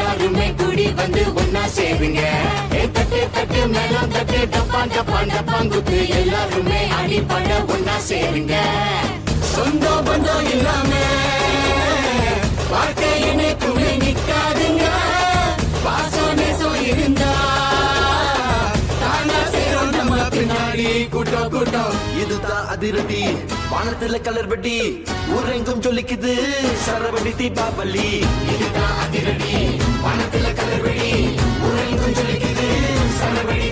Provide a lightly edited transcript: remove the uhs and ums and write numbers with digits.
எல்லாருமே கூடி வந்து ஒன்னா சேருங்க. தட்டு தட்டு மேளம் தட்டு டப்பான் டப்பான் டப்பாங்குத்து எல்லாருமே அடிப்பட ஒன்னா சேருங்க. சொந்தம் பந்தம் இல்லாம வாழ்க்கை எனக்குமே நிக்காதுங்க. பாசம் நேசம் இருந்தா தானா சேரும் நம்ம பின்னாடி கூட்டம் கூட்டம். இதுதான் அதிரடி வானத்துல கலர் வெட்டி ஊரெங்கும் சொல்லிக்குது சரவடி தீபாவளி. இதுதான் அதிரடி வானத்துல கலர் வெடி ஊரெங்கும் சொல்லிக்குது சரவடி